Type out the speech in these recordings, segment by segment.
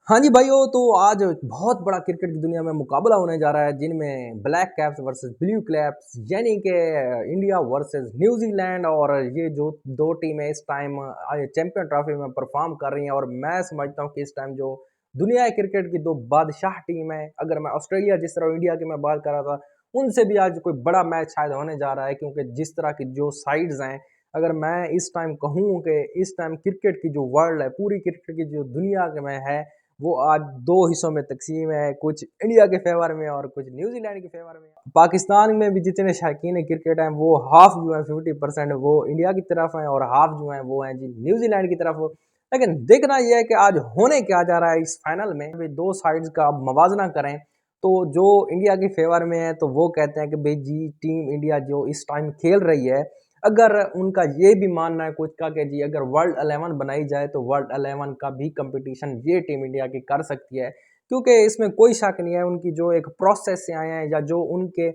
हाँ जी भाइयों, तो आज बहुत बड़ा क्रिकेट की दुनिया में मुकाबला होने जा रहा है जिनमें black caps versus blue caps यानी कि इंडिया वर्सेस न्यूजीलैंड। और ये जो दो टीमें इस टाइम चैंपियन ट्रॉफी में परफॉर्म कर रही हैं और मैं समझता हूँ कि इस टाइम जो दुनिया क्रिकेट की दो बादशाह टीम है, अगर मैं ऑस्ट्रेलिया जिस तरह इंडिया की मैं बात कर रहा था, उनसे भी आज कोई बड़ा मैच शायद होने जा रहा है। क्योंकि जिस तरह की जो साइड्स हैं, अगर मैं इस टाइम कहूँ कि इस टाइम क्रिकेट की जो वर्ल्ड है, पूरी क्रिकेट की जो दुनिया में है, वो आज दो हिस्सों में तकसीम है, कुछ इंडिया के फेवर में और कुछ न्यूजीलैंड के फेवर में। पाकिस्तान में भी जितने शौकीन क्रिकेट हैं वो हाफ जो है 50% वो इंडिया की तरफ हैं और हाफ जो है वो हैं जी न्यूजीलैंड की तरफ। लेकिन देखना यह है कि आज होने क्या जा रहा है इस फाइनल में। वे दो साइड्स का आप मवाजना करें तो जो इंडिया के फेवर में है तो वो कहते हैं कि भाई जी टीम इंडिया जो इस टाइम खेल रही है, अगर उनका ये भी मानना है कुछ का कि जी अगर वर्ल्ड 11 बनाई जाए तो वर्ल्ड 11 का भी कंपटीशन ये टीम इंडिया की कर सकती है। क्योंकि इसमें कोई शक नहीं है, उनकी जो एक प्रोसेस से आए हैं या जो उनके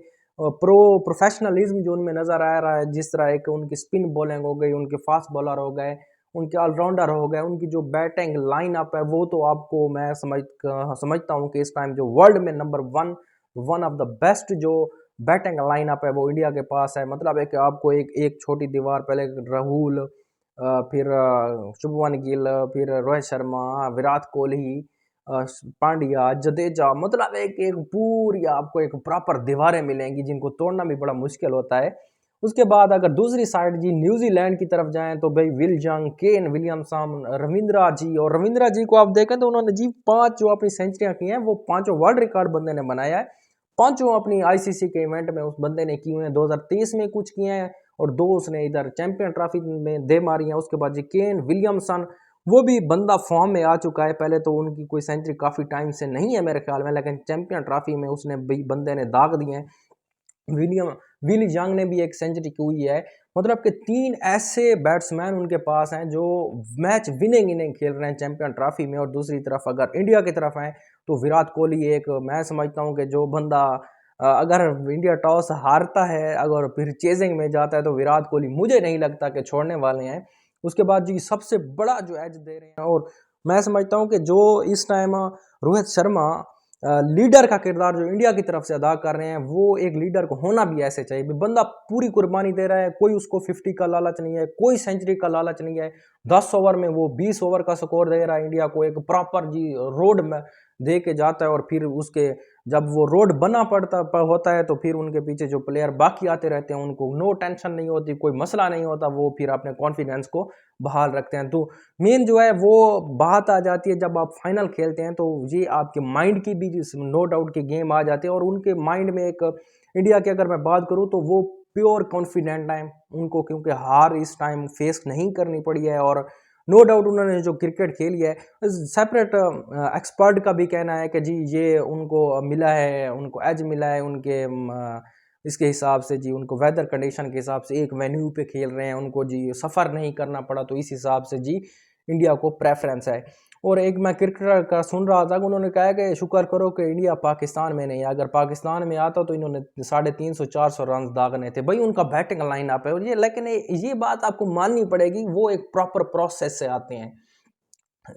प्रोफेशनलिज्म जो उनमें नज़र आ रहा है, जिस तरह एक उनकी स्पिन बॉलिंग हो गई, उनके फास्ट बॉलर हो गए, उनके ऑलराउंडर हो गए, उनकी जो बैटिंग लाइन अप है वो तो आपको मैं समझता हूँ कि इस टाइम जो वर्ल्ड में number one one of the best जो बैटिंग लाइनअप है वो इंडिया के पास है। मतलब है कि आपको एक एक छोटी दीवार पहले राहुल, फिर शुभमन गिल, फिर रोहित शर्मा, विराट कोहली, पांड्या, जडेजा, मतलब एक पूरी आपको एक प्रॉपर दीवारें मिलेंगी जिनको तोड़ना भी बड़ा मुश्किल होता है। उसके बाद अगर दूसरी साइड जी न्यूजीलैंड की तरफ जाएं तो भाई विल जंग, केन विलियमसन, रविंद्रा जी। और रविंद्रा जी को आप देखें तो उन्होंने जी 5 जो अपनी सेंचुरियां की हैं वो पांचों वर्ल्ड रिकॉर्ड बंदे ने बनाया है। पांचों अपनी आईसीसी के इवेंट में उस बंदे ने की हुए हैं। 2023 में कुछ किए हैं और दो उसने इधर चैंपियन ट्रॉफी में दे मारी हैं। उसके बाद जी केन विलियमसन, वो भी बंदा फॉर्म में आ चुका है। पहले तो उनकी कोई सेंचुरी काफी टाइम से नहीं है मेरे ख्याल में, लेकिन चैंपियन ट्रॉफी में उसने बंदे ने दाग दिए हैं। विलियम विली जंग ने भी एक सेंचुरी की हुई है। मतलब कि तीन ऐसे बैट्समैन उनके पास हैं जो मैच विनिंग इनिंग खेल रहे हैं चैंपियन ट्रॉफी में। और दूसरी तरफ अगर इंडिया की तरफ है तो विराट कोहली एक, मैं समझता हूं कि जो बंदा अगर इंडिया टॉस हारता है अगर फिर चेजिंग में जाता है तो विराट कोहली मुझे नहीं लगता कि छोड़ने वाले हैं। उसके बाद जी सबसे बड़ा जो एज दे रहे हैं, और मैं समझता हूं कि जो इस टाइम रोहित शर्मा लीडर का किरदार जो इंडिया की तरफ से अदा कर रहे हैं, वो एक लीडर को होना भी ऐसे चाहिए। बंदा पूरी कुर्बानी दे रहा है, कोई उसको 50 का लालच नहीं है, कोई सेंचुरी का लालच नहीं है। 10 ओवर में वो 20 ओवर का स्कोर दे रहा है इंडिया को, एक प्रॉपर जी रोड में दे के जाता है। और फिर उसके जब वो रोड बना होता है तो फिर उनके पीछे जो प्लेयर बाकी आते रहते हैं उनको नो टेंशन नहीं होती, कोई मसला नहीं होता, वो फिर अपने कॉन्फिडेंस को बहाल रखते हैं। तो मेन जो है वो बात आ जाती है जब आप फाइनल खेलते हैं तो ये आपके माइंड की भी नो डाउट की गेम आ जाती है। और उनके माइंड में एक इंडिया की अगर मैं बात करूं तो वो प्योर कॉन्फिडेंट है उनको, क्योंकि हार इस टाइम फेस नहीं करनी पड़ी है। और नो डाउट उन्होंने जो क्रिकेट खेली है, सेपरेट एक्सपर्ट का भी कहना है कि जी ये उनको मिला है, उनको एज मिला है उनके इसके हिसाब से जी, उनको वेदर कंडीशन के हिसाब से एक वेन्यू पे खेल रहे हैं, उनको जी सफ़र नहीं करना पड़ा, तो इस हिसाब से जी इंडिया को प्रेफरेंस है। और एक मैं क्रिकेटर का सुन रहा था कि उन्होंने कहा कि शुक्र करो कि इंडिया पाकिस्तान में नहीं है, अगर पाकिस्तान में आता तो इन्होंने 350-400 रन दागने थे। भाई उनका बैटिंग लाइन अप है, और ये लेकिन ये बात आपको माननी पड़ेगी, वो एक प्रॉपर प्रोसेस से आते हैं।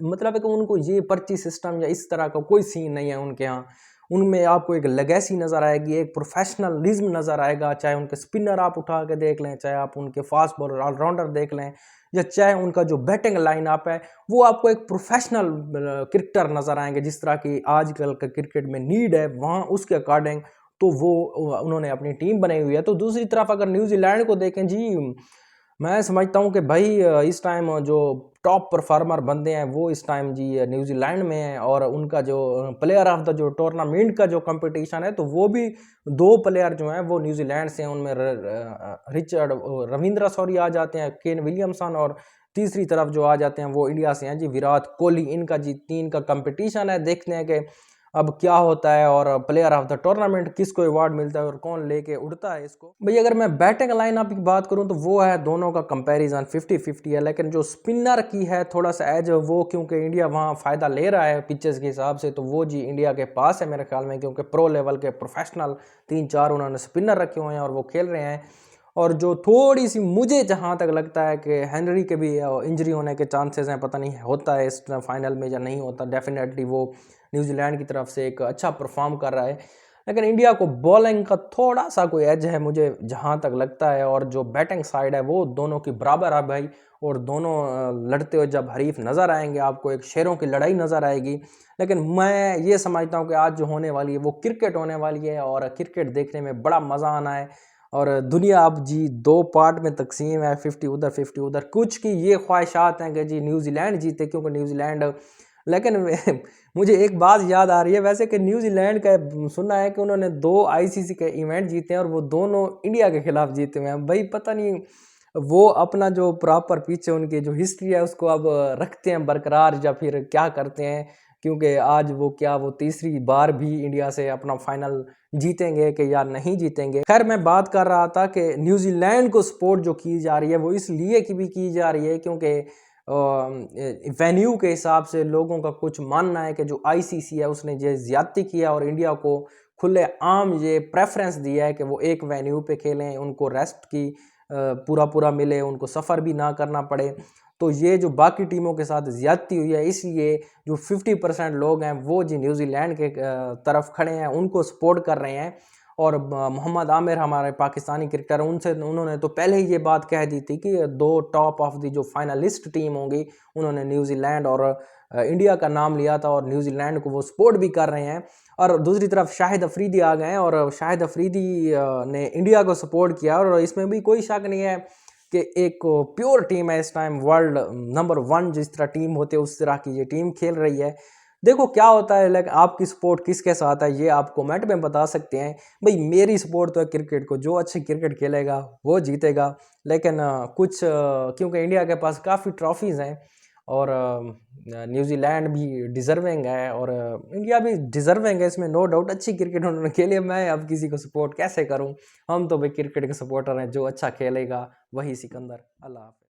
मतलब है कि उनको ये पर्ची सिस्टम या इस तरह का कोई सीन नहीं है उनके यहाँ। उनमें आपको एक लेगेसी नज़र आएगी, एक प्रोफेशनलिज्म नज़र आएगा, चाहे उनके स्पिनर आप उठा के देख लें, चाहे आप उनके फास्ट बॉलर ऑलराउंडर देख लें, या चाहे उनका जो बैटिंग लाइन अप है, वो आपको एक प्रोफेशनल क्रिकेटर नज़र आएंगे जिस तरह की आजकल का क्रिकेट में नीड है वहाँ उसके अकॉर्डिंग। तो वो उन्होंने अपनी टीम बनाई हुई है। तो दूसरी तरफ अगर न्यूजीलैंड को देखें जी, मैं समझता हूँ कि भाई इस टाइम जो टॉप परफॉर्मर बंदे हैं वो इस टाइम जी न्यूजीलैंड में हैं। और उनका जो प्लेयर ऑफ द जो टूर्नामेंट का जो कंपटीशन है तो वो भी दो प्लेयर जो हैं वो न्यूजीलैंड से हैं। उनमें रिचर्ड रविंद्रा सॉरी आ जाते हैं, केन विलियमसन, और तीसरी तरफ जो आ जाते हैं वो इंडिया से हैं जी विराट कोहली। इनका जी तीन का कंपटीशन है, देखते हैं कि अब क्या होता है और प्लेयर ऑफ द टूर्नामेंट किसको अवार्ड मिलता है और कौन लेके उड़ता है इसको। भाई अगर मैं बैटिंग लाइनअप की बात करूं तो वो है दोनों का कंपैरिजन 50-50 है। लेकिन जो स्पिनर की है थोड़ा सा एज वो, क्योंकि इंडिया वहां फायदा ले रहा है पिचेस के हिसाब से, तो वो जी इंडिया के पास है मेरे ख्याल में, क्योंकि प्रो लेवल के प्रोफेशनल 3-4 उन्होंने स्पिनर रखे हुए हैं और वो खेल रहे हैं। और जो थोड़ी सी मुझे जहाँ तक लगता है कि हेनरी के भी इंजरी होने के चांसेस हैं, पता नहीं होता है इस फाइनल में या नहीं होता। डेफिनेटली वो न्यूजीलैंड की तरफ से एक अच्छा परफॉर्म कर रहा है, लेकिन इंडिया को बॉलिंग का थोड़ा सा कोई एज है मुझे जहाँ तक लगता है, और जो बैटिंग साइड है वो दोनों की बराबर है भाई। और दोनों लड़ते हुए जब हरीफ नज़र आएंगे आपको एक शेरों की लड़ाई नज़र आएगी। लेकिन मैं ये समझता हूँ कि आज जो होने वाली है वो क्रिकेट होने वाली है, और क्रिकेट देखने में बड़ा मज़ा आना है। और दुनिया अब जी दो पार्ट में तकसीम है, 50 उधर 50 उधर। कुछ की ये ख्वाहिशात हैं कि जी न्यूजीलैंड जीते, क्योंकि न्यूजीलैंड, लेकिन मुझे एक बात याद आ रही है वैसे कि न्यूजीलैंड का सुना है कि उन्होंने 2 आईसीसी के इवेंट जीते हैं और वो दोनों इंडिया के खिलाफ जीते हुए हैं। भाई पता नहीं वो अपना जो प्रॉपर पीछे उनकी जो हिस्ट्री है उसको अब रखते हैं बरकरार या फिर क्या करते हैं, क्योंकि आज वो तीसरी बार भी इंडिया से अपना फाइनल जीतेंगे कि या नहीं जीतेंगे। खैर मैं बात कर रहा था कि न्यूजीलैंड को सपोर्ट जो की जा रही है वो इसलिए की भी की जा रही है क्योंकि वेन्यू के हिसाब से लोगों का कुछ मानना है कि जो आईसीसी है उसने ये ज्यादती किया और इंडिया को खुले आम ये प्रेफरेंस दिया है कि वो एक वेन्यू पे खेलें, उनको रेस्ट की पूरा मिले, उनको सफ़र भी ना करना पड़े। तो ये जो बाकी टीमों के साथ ज़्यादती हुई है, इसलिए जो 50% लोग हैं वो जी न्यूजीलैंड के तरफ खड़े हैं, उनको सपोर्ट कर रहे हैं। और मोहम्मद आमिर हमारे पाकिस्तानी क्रिकेटर, उन्होंने तो पहले ही ये बात कह दी थी कि 2 टॉप ऑफ दी जो फाइनलिस्ट टीम होंगी, उन्होंने न्यूजीलैंड और इंडिया का नाम लिया था, और न्यूजीलैंड को वो सपोर्ट भी कर रहे हैं। और दूसरी तरफ शाहिद अफरीदी आ गए हैं, और शाहिद अफरीदी ने इंडिया को सपोर्ट किया, और इसमें भी कोई शक नहीं है कि एक प्योर टीम है इस टाइम, वर्ल्ड नंबर 1 जिस तरह टीम होते हैं उस तरह की ये टीम खेल रही है। देखो क्या होता है, लेकिन आपकी सपोर्ट किसके साथ है ये आप कमेंट में बता सकते हैं। भाई मेरी सपोर्ट तो है क्रिकेट को, जो अच्छे क्रिकेट खेलेगा वो जीतेगा। लेकिन क्योंकि इंडिया के पास काफ़ी ट्रॉफीज़ हैं, और न्यूजीलैंड भी डिज़र्विंग है, और इंडिया भी डिज़र्विंग है, इसमें नो डाउट। अच्छी क्रिकेट उन्होंने खेली, मैं अब किसी को सपोर्ट कैसे करूं। हम तो भाई क्रिकेट के सपोर्टर हैं, जो अच्छा खेलेगा वही सिकंदर। अल्लाह हाफ़िज़।